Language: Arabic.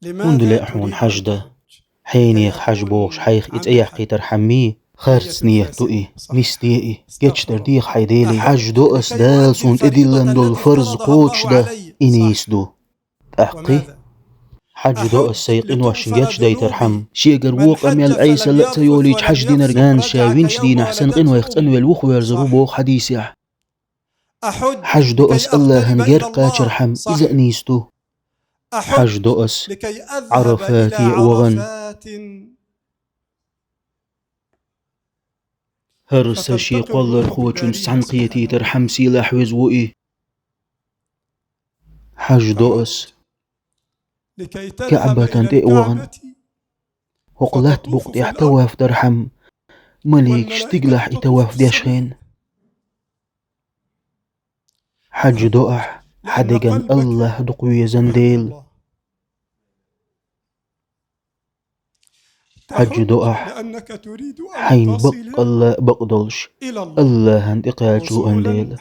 وندل أحون حجدة حينيخ حجبوغش حيخ إتأيح قيتر حمي خارتسنيه توئي نستيئي كيتش ترديخ حيديلي حجدو أسدال سونت إدلان دول فرز قوتش ده إنيسدو أحقي حجدو السيقين واشنجاتش داي ترحم شيقر ووق أميال عيسى لأتا يوليج حج دينر غان شاوينش دين أحسن قين ويخت أنويل وخو يرزرو بوغ حديثيح حجدو أس الله هنجر قاچر حم إذا أنيستو حجدو أس عرفاتي وغن هرسا شيق والله خوچون سعنقيتي ترحم سيلاح وزوئي حجدو أس كعبة تئوغن وقلت بقت يحتواف درحم مليك شتقلح يتواف ديشخين حج دؤح حدقن الله دقوي زنديل حج دؤح حين بق الله بقدلش الله هندقال شو أنديل